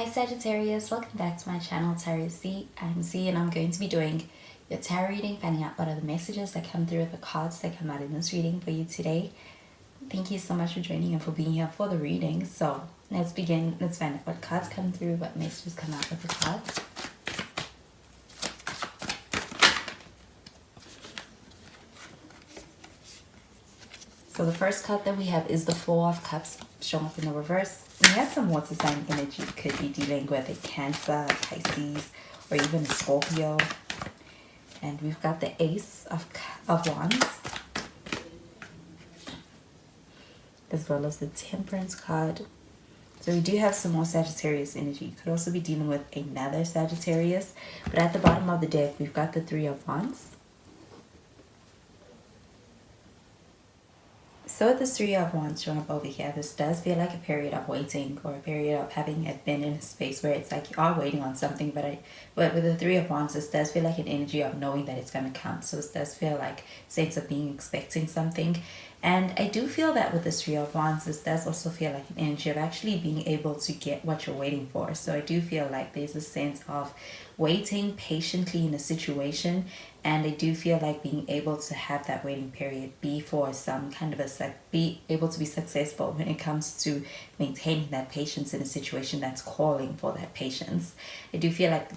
Hi Sagittarius, welcome back to my channel Tarot Z. I'm Z and I'm going to be doing your tarot reading, finding out what are the messages that come through with the cards that come out in this reading for you today. Thank you so much for joining and for being here for the reading. So let's begin. Let's find out what cards come through, what messages come out with the cards. So the first card that we have is the Four of Cups showing up in the reverse. We have some water sign energy. Could be dealing with a Cancer, Pisces, or even a Scorpio. And we've got the Ace of Wands, as well as the Temperance card. So we do have some more Sagittarius energy. You could also be dealing with another Sagittarius. But at the bottom of the deck, we've got the Three of Wands. So with this Three of Wands showing up over here, this does feel like a period of waiting, or a period of having been in a space where it's like you are waiting on something, but with the Three of Wands, this does feel like an energy of knowing that it's going to come. So this does feel like a sense of being expecting something. And I do feel that with this Three of Wands, this does also feel like an energy of actually being able to get what you're waiting for. So I do feel like there's a sense of waiting patiently in a situation, and I do feel like being able to have that waiting period be for some kind of be able to be successful when it comes to maintaining that patience in a situation that's calling for that patience. I do feel like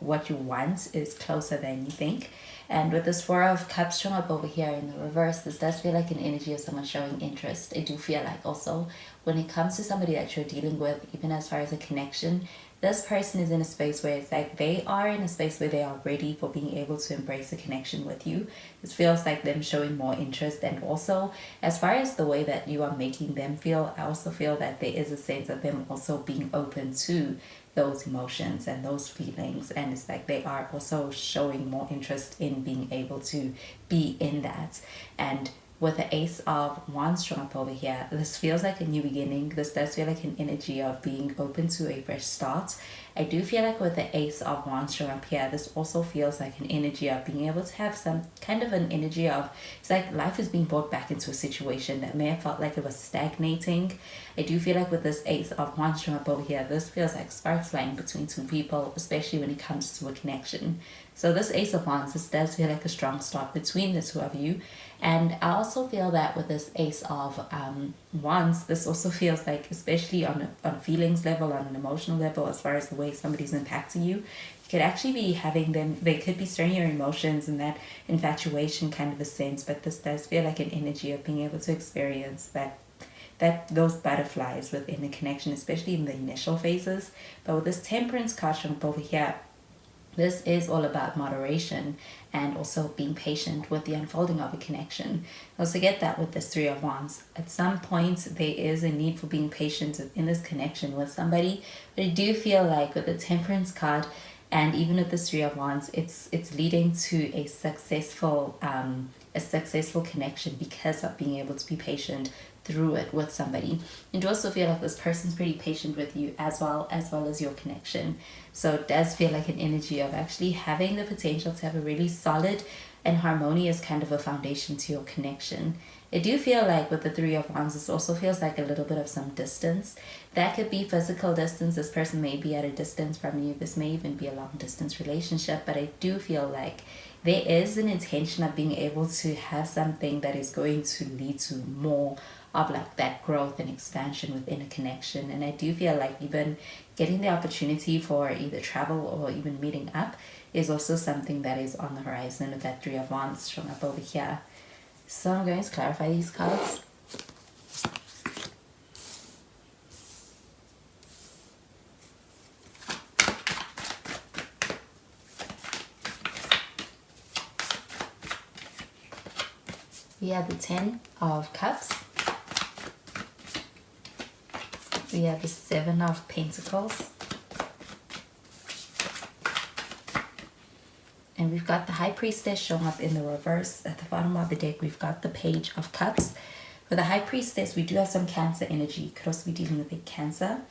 what you want is closer than you think. And with this Four of Cups showing up over here in the reverse, this does feel like an energy of someone showing interest. I do feel like also when it comes to somebody that you're dealing with, even as far as a connection, this person is in a space where it's like they are in a space where they are ready for being able to embrace a connection with you. This feels like them showing more interest, and also as far as the way that you are making them feel, I also feel that there is a sense of them also being open to those emotions and those feelings, and it's like they are also showing more interest in being able to be in that. And with the Ace of Wands showing up over here, this feels like a new beginning. This does feel like an energy of being open to a fresh start. I do feel like with the Ace of Wands showing up here, this also feels like an energy of being able to have some kind of an energy of, it's like life is being brought back into a situation that may have felt like it was stagnating. I do feel like with this Ace of Wands showing up over here, this feels like sparks flying between two people, especially when it comes to a connection. So this Ace of Wands, this does feel like a strong start between the two of you. And I also feel that with this Ace of Wands, this also feels like, especially on a feelings level, on an emotional level, as far as the way somebody's impacting you, you could actually be having them, they could be stirring your emotions in that infatuation kind of a sense. But this does feel like an energy of being able to experience those butterflies within the connection, especially in the initial phases. But with this Temperance card showing up over here, this is all about moderation and also being patient with the unfolding of a connection. Also get that with this Three of Wands. At some point, there is a need for being patient in this connection with somebody. But I do feel like with the Temperance card, and even with the Three of Wands, it's leading to a successful connection because of being able to be patient through it with somebody. And you also feel like this person's pretty patient with you as well as your connection. So it does feel like an energy of actually having the potential to have a really solid and harmonious kind of a foundation to your connection. I do feel like with the Three of Wands, this also feels like a little bit of some distance. That could be physical distance. This person may be at a distance from you. This may even be a long distance relationship. But I do feel like there is an intention of being able to have something that is going to lead to more of like that growth and expansion within a connection. And I do feel like even getting the opportunity for either travel or even meeting up is also something that is on the horizon with that Three of Wands showing up over here. So I'm going to clarify these cards. We have the Ten of Cups. We have the Seven of Pentacles. And we've got the High Priestess showing up in the reverse. At the bottom of the deck, we've got the Page of Cups. For the High Priestess, we do have some Cancer energy. Could also be dealing with a Cancer.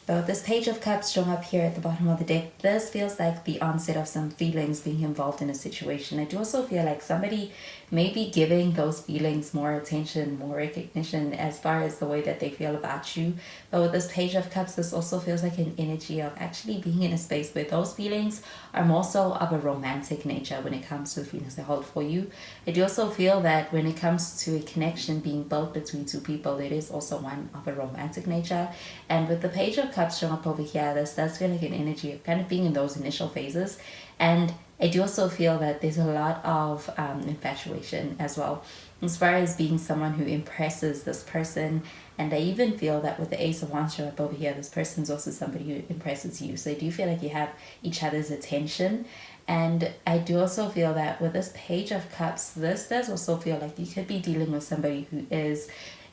But with this Page of Cups showing up here at the bottom of the deck, this feels like the onset of some feelings being involved in a situation. I do also feel like somebody may be giving those feelings more attention, more recognition as far as the way that they feel about you. But with this Page of Cups, this also feels like an energy of actually being in a space where those feelings are more so of a romantic nature when it comes to the feelings they hold for you. I do also feel that when it comes to a connection being built between two people, it is also one of a romantic nature. And with the Page of Cups showing up over here, this does feel like an energy of kind of being in those initial phases. And I do also feel that there's a lot of infatuation as well, as far as being someone who impresses this person. And I even feel that with the Ace of Wands showing up over here, this person's also somebody who impresses you. So I do feel like you have each other's attention. And I do also feel that with this Page of Cups, this does also feel like you could be dealing with somebody who is,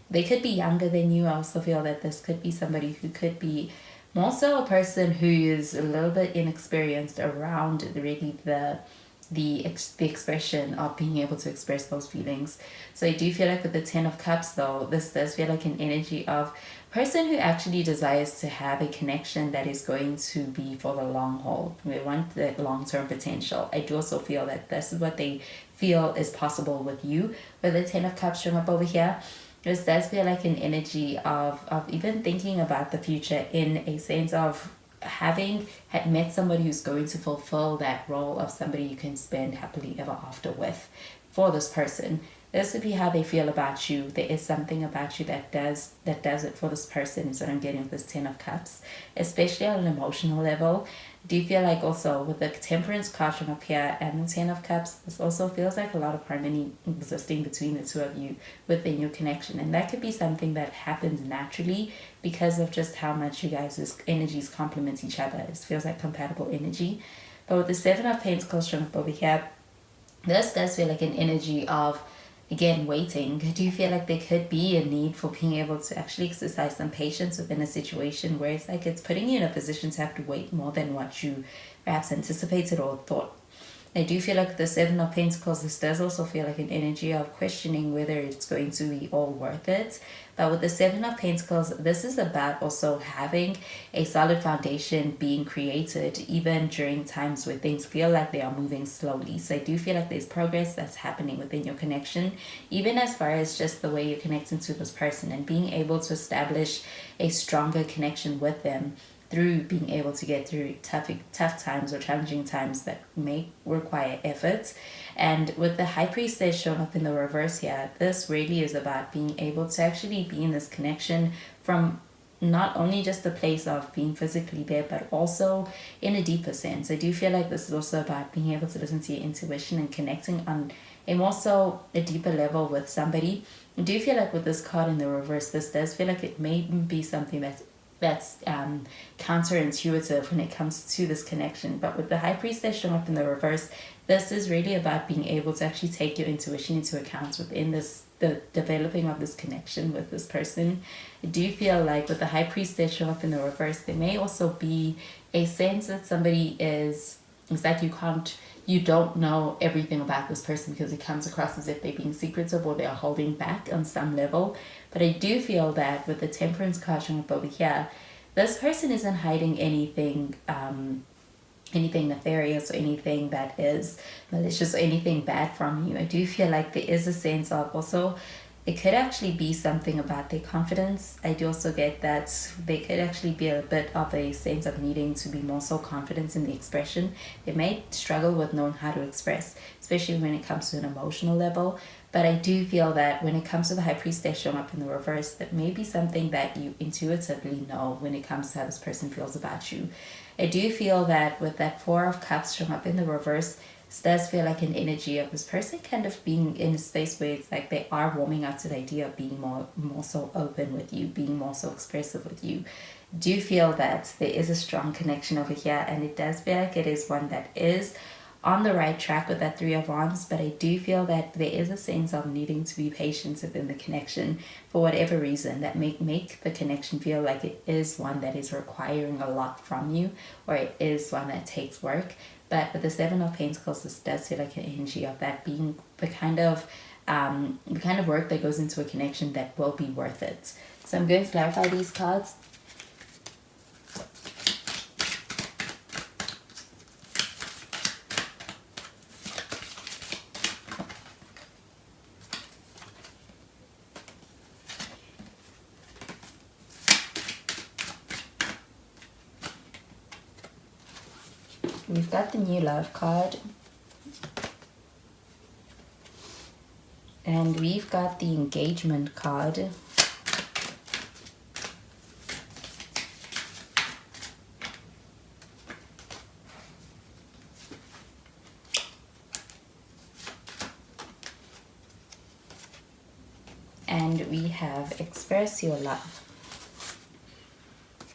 they could be younger than you. I also feel that this could be somebody who could be more so a person who is a little bit inexperienced around really the expression of being able to express those feelings. So I do feel like with the Ten of Cups though, this does feel like an energy of person who actually desires to have a connection that is going to be for the long haul. They want that long-term potential. I do also feel that this is what they feel is possible with you. With the Ten of Cups showing up over here, this does feel like an energy of even thinking about the future in a sense of having had met somebody who's going to fulfill that role of somebody you can spend happily ever after with for this person. This would be how they feel about you. There is something about you that does it for this person, is what I'm getting with this Ten of Cups, especially on an emotional level. Do you feel like also with the Temperance card from up here and the Ten of Cups, this also feels like a lot of harmony existing between the two of you within your connection. And that could be something that happens naturally because of just how much you guys' energies complement each other. It feels like compatible energy. But with the Seven of Pentacles from up over here, this does feel like an energy of, again, waiting. Do you feel like there could be a need for being able to actually exercise some patience within a situation where it's like it's putting you in a position to have to wait more than what you perhaps anticipated or thought? I do feel like the Seven of Pentacles, this does also feel like an energy of questioning whether it's going to be all worth it. But with the Seven of Pentacles, this is about also having a solid foundation being created even during times where things feel like they are moving slowly. So I do feel like there's progress that's happening within your connection, even as far as just the way you're connecting to this person and being able to establish a stronger connection with them through being able to get through tough times or challenging times that may require effort. And with the High Priestess showing up in the reverse here, this really is about being able to actually be in this connection from not only just the place of being physically there, but also in a deeper sense. I do feel like this is also about being able to listen to your intuition and connecting on a more so a deeper level with somebody. I do feel like with this card in the reverse, this does feel like it may be something that's counterintuitive when it comes to this connection. But with the High Priestess showing up in the reverse, this is really about being able to actually take your intuition into account within the developing of this connection with this person. I do feel like with the High Priestess showing up in the reverse, there may also be a sense that somebody is like you don't know everything about this person because it comes across as if they're being secretive or they're holding back on some level. But I do feel that with the Temperance card showing up over here, this person isn't hiding anything nefarious or anything that is malicious or anything bad from you. I do feel like there is a sense of also, it could actually be something about their confidence. I do also get that they could actually be a bit of a sense of needing to be more so confident in the expression. They may struggle with knowing how to express, especially when it comes to an emotional level. But I do feel that when it comes to the High Priestess showing up in the reverse, that may be something that you intuitively know when it comes to how this person feels about you. I do feel that with that Four of Cups showing up in the reverse, this does feel like an energy of this person kind of being in a space where it's like they are warming up to the idea of being more so open with you, being more so expressive with you. Do you feel that there is a strong connection over here? And it does feel like it is one that is on the right track with that Three of Wands, but I do feel that there is a sense of needing to be patient within the connection for whatever reason that make the connection feel like it is one that is requiring a lot from you, or it is one that takes work. But with the Seven of Pentacles, this does feel like an energy of that being the kind of work that goes into a connection that will be worth it. So I'm going to clarify these cards. We've got the new love card. And we've got the engagement card. And we have express your love.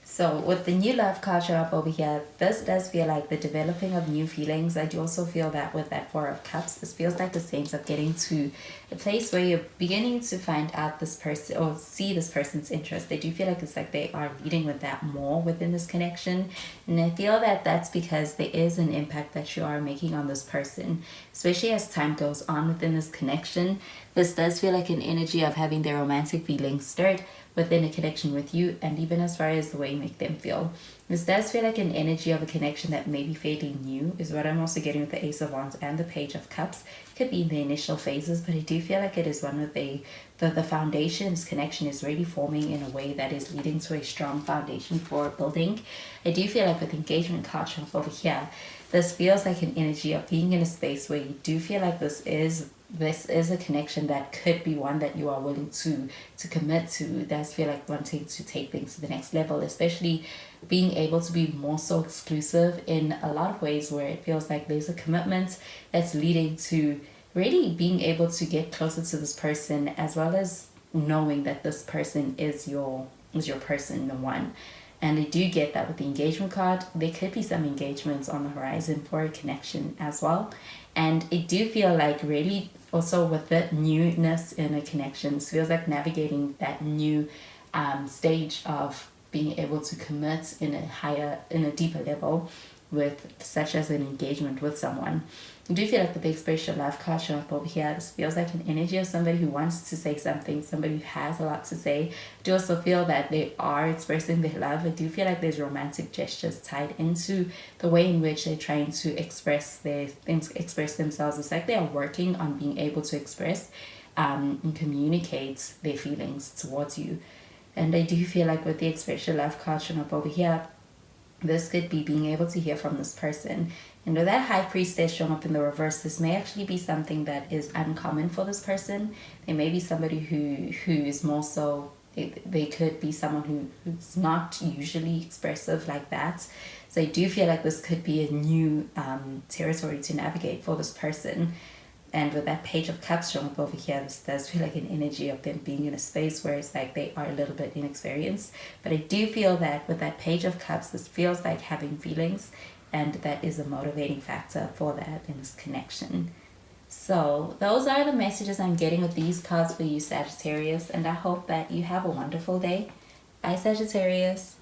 So with the new love card show up over here, this does feel like the developing of new feelings. I do also feel that with that Four of Cups, this feels like the sense of getting to a place where you're beginning to find out this person or see this person's interest. I do feel like it's like they are leading with that more within this connection. And I feel that that's because there is an impact that you are making on this person, especially as time goes on within this connection. This does feel like an energy of having their romantic feelings stirred within a connection with you, and even as far as the way you make them feel. This does feel like an energy of a connection that may be fairly new, is what I'm also getting with the Ace of Wands and the Page of Cups. Could be in the initial phases, but I do feel like it is one with the foundation's connection is really forming in a way that is leading to a strong foundation for building. I do feel like with engagement card shown over here, this feels like an energy of being in a space where you do feel like this is a connection that could be one that you are willing to commit to. It does feel like wanting to take things to the next level, especially being able to be more so exclusive in a lot of ways, where it feels like there's a commitment that's leading to really being able to get closer to this person, as well as knowing that this person is your person, the one. And I do get that with the engagement card, there could be some engagements on the horizon for a connection as well. And I do feel like really also with the newness in a connection, it feels like navigating that new stage of being able to commit in a deeper level with such as an engagement with someone. I do feel like with the express your love card showing up over here, this feels like an energy of somebody who wants to say something, somebody who has a lot to say. I do also feel that they are expressing their love. I do feel like there's romantic gestures tied into the way in which they're trying to express themselves. It's like they are working on being able to express and communicate their feelings towards you. And I do feel like with the express your love card showing up over here, this could be being able to hear from this person. And with that High Priestess showing up in the reverse, this may actually be something that is uncommon for this person. They may be somebody who is more so, they could be someone who's not usually expressive like that. So I do feel like this could be a new territory to navigate for this person. And with that Page of Cups showing up over here, this does feel like an energy of them being in a space where it's like they are a little bit inexperienced. But I do feel that with that Page of Cups, this feels like having feelings, and that is a motivating factor for that in this connection. So those are the messages I'm getting with these cards for you, Sagittarius, and I hope that you have a wonderful day. Bye, Sagittarius.